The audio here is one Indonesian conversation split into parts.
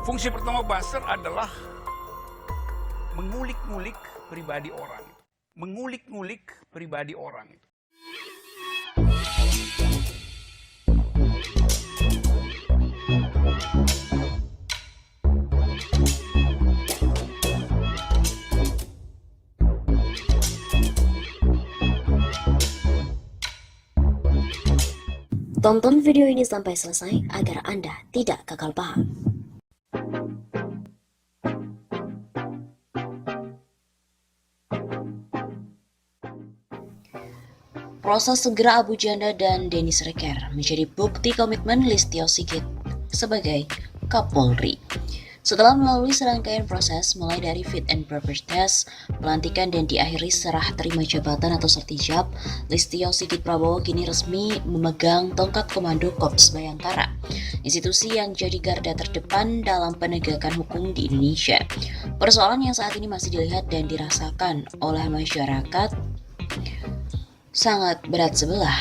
Fungsi pertama buzzer adalah mengulik-ngulik pribadi orang. Mengulik-ngulik pribadi orang. Tonton video ini sampai selesai agar Anda tidak gagal paham. Proses segera Abu Janda dan Denny Sreker menjadi bukti komitmen Listio Sigit sebagai Kapolri. Setelah melalui serangkaian proses mulai dari fit and proper test, pelantikan dan diakhiri serah terima jabatan atau sertijab, Listio Sigit Prabowo kini resmi memegang tongkat komando Korps Bayangkara, institusi yang jadi garda terdepan dalam penegakan hukum di Indonesia. Persoalan yang saat ini masih dilihat dan dirasakan oleh masyarakat sangat berat sebelah,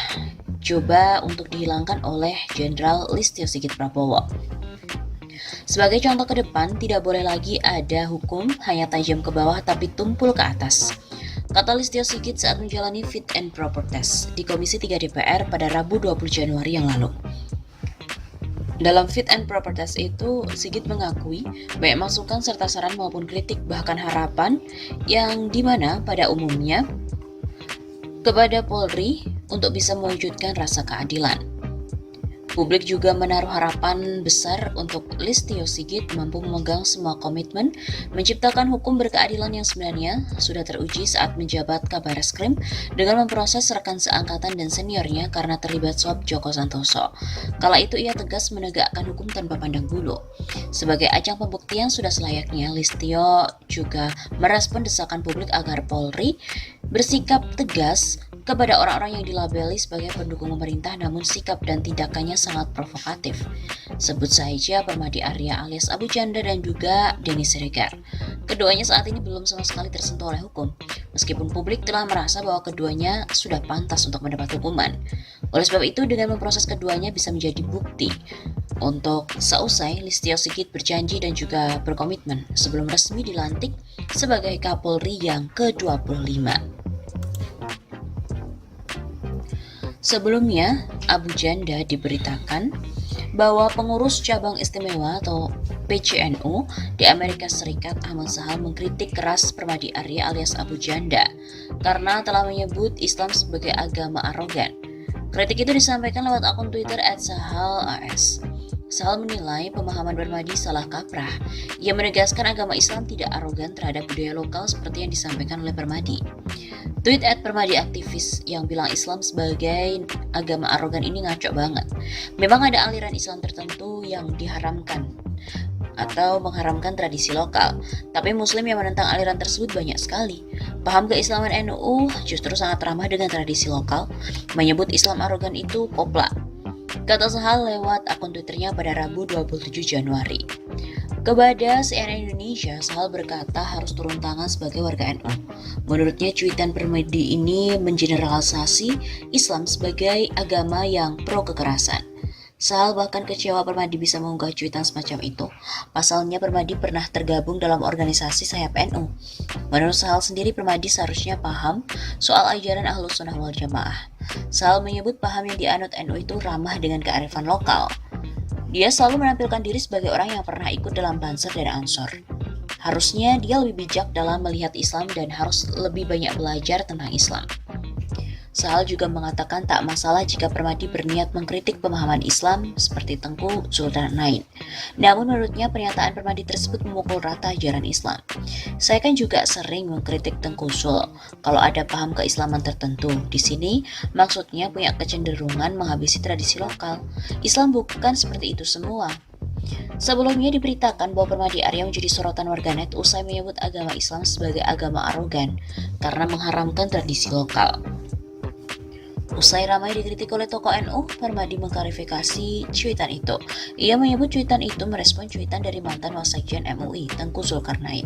coba untuk dihilangkan oleh Jenderal Listio Sigit Prabowo. Sebagai contoh ke depan, tidak boleh lagi ada hukum hanya tajam ke bawah tapi tumpul ke atas, kata Listio Sigit saat menjalani fit and proper test di Komisi 3 DPR pada Rabu 20 Januari yang lalu. Dalam fit and proper test itu, Sigit mengakui banyak masukan serta saran maupun kritik bahkan harapan yang dimana pada umumnya kepada Polri untuk bisa mewujudkan rasa keadilan. Publik juga menaruh harapan besar untuk Listio Sigit mampu memegang semua komitmen menciptakan hukum berkeadilan yang sebenarnya sudah teruji saat menjabat Kabareskrim dengan memproses rekan seangkatan dan seniornya karena terlibat suap Joko Santoso. Kala itu ia tegas menegakkan hukum tanpa pandang bulu. Sebagai ajang pembuktian sudah selayaknya, Listio juga merespon desakan publik agar Polri bersikap tegas kepada orang-orang yang dilabeli sebagai pendukung pemerintah namun sikap dan tindakannya sangat provokatif. Sebut saja Permadi Arya alias Abu Janda dan juga Denny Sreker. Keduanya saat ini belum sama sekali tersentuh oleh hukum, meskipun publik telah merasa bahwa keduanya sudah pantas untuk mendapat hukuman. Oleh sebab itu, dengan memproses keduanya bisa menjadi bukti untuk seusai Listio Sigit berjanji dan juga berkomitmen sebelum resmi dilantik sebagai Kapolri yang ke-25. Sebelumnya, Abu Janda diberitakan bahwa pengurus cabang istimewa atau PCNU di Amerika Serikat Ahmad Sahal mengkritik keras Permadi Arya alias Abu Janda karena telah menyebut Islam sebagai agama arogan. Kritik itu disampaikan lewat akun Twitter @sahal_as. Sahal menilai pemahaman Permadi salah kaprah. Ia menegaskan agama Islam tidak arogan terhadap budaya lokal seperti yang disampaikan oleh Permadi. Tweet @permadi aktivis yang bilang Islam sebagai agama arogan ini ngaco banget. Memang ada aliran Islam tertentu yang diharamkan atau mengharamkan tradisi lokal, tapi Muslim yang menentang aliran tersebut banyak sekali. Paham keislaman NU justru sangat ramah dengan tradisi lokal, menyebut Islam arogan itu kopla, kata Sahal lewat akun Twitternya pada Rabu 27 Januari. Kepada CNN Indonesia, Sahal berkata harus turun tangan sebagai warga NU. Menurutnya, cuitan Permadi ini mengeneralisasi Islam sebagai agama yang pro kekerasan. Sahal bahkan kecewa Permadi bisa mengunggah cuitan semacam itu. Pasalnya, Permadi pernah tergabung dalam organisasi sayap NU. Menurut Sahal sendiri, Permadi seharusnya paham soal ajaran Ahlus Sunnah wal Jamaah. Sahal menyebut paham yang dianut NU itu ramah dengan kearifan lokal. Dia selalu menampilkan diri sebagai orang yang pernah ikut dalam Banser dan Ansor. Harusnya dia lebih bijak dalam melihat Islam dan harus lebih banyak belajar tentang Islam. Sahal juga mengatakan tak masalah jika Permadi berniat mengkritik pemahaman Islam seperti Tengku Zulkarnain. Namun menurutnya pernyataan Permadi tersebut memukul rata ajaran Islam. Saya kan juga sering mengkritik Tengku Zul kalau ada paham keislaman tertentu. Di sini maksudnya punya kecenderungan menghabisi tradisi lokal. Islam bukan seperti itu semua. Sebelumnya diberitakan bahwa Permadi Arya menjadi sorotan warganet usai menyebut agama Islam sebagai agama arogan karena mengharamkan tradisi lokal. Usai ramai dikritik oleh tokoh NU, Permadi mengklarifikasi cuitan itu. Ia menyebut cuitan itu merespon cuitan dari mantan Wasekjen MUI, Tengku Zulkarnain.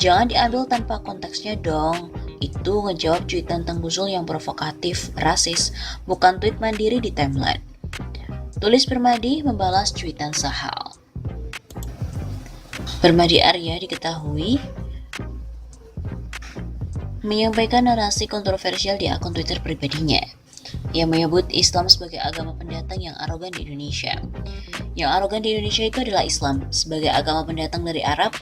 Jangan diambil tanpa konteksnya dong. Itu ngejawab cuitan Tengku Zul yang provokatif, rasis, bukan tweet mandiri di timeline. Tulis Permadi membalas cuitan Sahal. Permadi Arya diketahui menyampaikan narasi kontroversial di akun Twitter pribadinya. Ia menyebut Islam sebagai agama pendatang yang arogan di Indonesia. Yang arogan di Indonesia itu adalah Islam sebagai agama pendatang dari Arab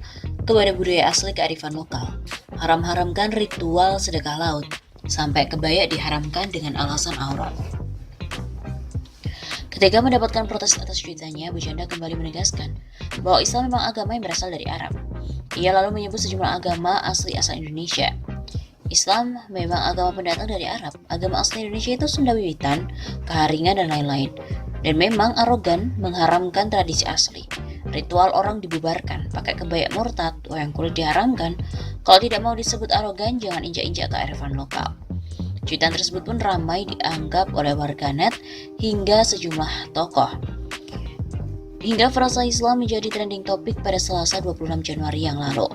kepada budaya asli kearifan lokal. Haram-haramkan ritual sedekah laut, sampai kebaya diharamkan dengan alasan aurat. Ketika mendapatkan protes atas cuitannya, Abu Janda kembali menegaskan bahwa Islam memang agama yang berasal dari Arab. Ia lalu menyebut sejumlah agama asli asal Indonesia. Islam memang agama pendatang dari Arab. Agama asli Indonesia itu Sunda Wiwitan, Keharingan, dan lain-lain. Dan memang arogan mengharamkan tradisi asli. Ritual orang dibubarkan, pakai kebaya murtad, wayang kulit diharamkan. Kalau tidak mau disebut arogan, jangan injak-injak kearifan lokal. Cuitan tersebut pun ramai dianggap oleh warganet hingga sejumlah tokoh. Hingga frasa Islam menjadi trending topik pada Selasa 26 Januari yang lalu.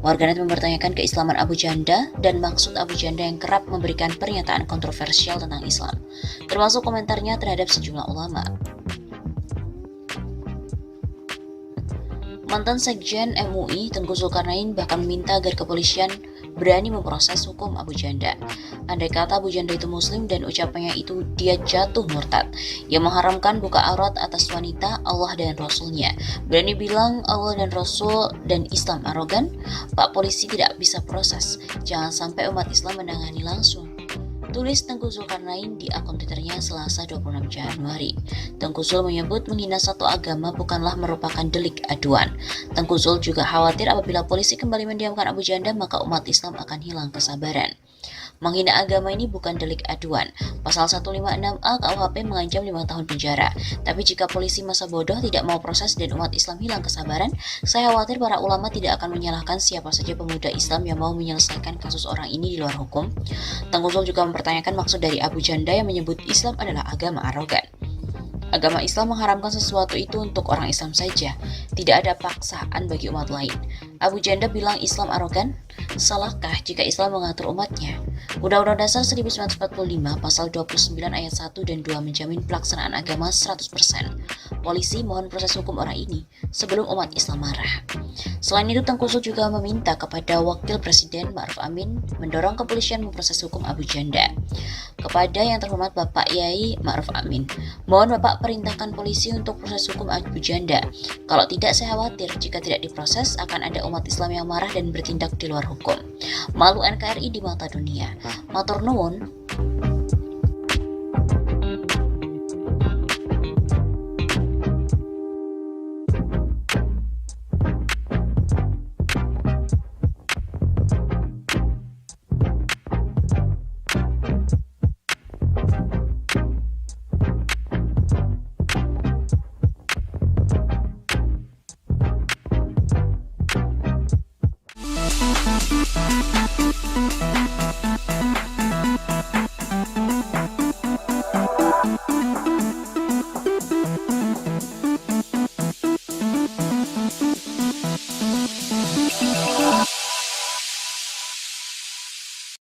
Warganet mempertanyakan keislaman Abu Janda dan maksud Abu Janda yang kerap memberikan pernyataan kontroversial tentang Islam, termasuk komentarnya terhadap sejumlah ulama. Mantan Sekjen MUI Tengku Zulkarnain bahkan meminta agar kepolisian berani memproses hukum Abu Janda. Andai kata Abu Janda itu muslim dan ucapannya itu dia jatuh murtad yang mengharamkan buka aurat atas wanita, Allah dan Rasulnya. Berani bilang Allah dan Rasul dan Islam arogan, Pak Polisi tidak bisa proses. Jangan sampai umat Islam menangani langsung. Tulis Tengku Zulkarnain di akun Twitternya Selasa 26 Januari. Tengku Zul menyebut menghina satu agama bukanlah merupakan delik aduan. Tengku Zul juga khawatir apabila polisi kembali mendiamkan Abu Janda maka umat Islam akan hilang kesabaran. Menghina agama ini bukan delik aduan. Pasal 156A KUHP mengancam 5 tahun penjara. Tapi jika polisi masa bodoh tidak mau proses dan umat Islam hilang kesabaran, saya khawatir para ulama tidak akan menyalahkan siapa saja pemuda Islam yang mau menyelesaikan kasus orang ini di luar hukum. Tengku Zul juga mempertanyakan maksud dari Abu Janda yang menyebut Islam adalah agama arogan. Agama Islam mengharamkan sesuatu itu untuk orang Islam saja. Tidak ada paksaan bagi umat lain. Abu Janda bilang Islam arogan? Salahkah jika Islam mengatur umatnya? Undang-Undang Dasar 1945 Pasal 29 ayat 1 dan 2 menjamin pelaksanaan agama 100%. Polisi mohon proses hukum orang ini sebelum umat Islam marah. Selain itu, Tengku Zul juga meminta kepada Wakil Presiden Ma'ruf Amin mendorong kepolisian memproses hukum Abu Janda. Kepada yang terhormat Bapak Yai Ma'ruf Amin, mohon Bapak perintahkan polisi untuk proses hukum Abu Janda. Kalau tidak, saya khawatir jika tidak diproses akan ada umat Islam yang marah dan bertindak di luar hukum. Malu NKRI di mata dunia. Matur nuwun.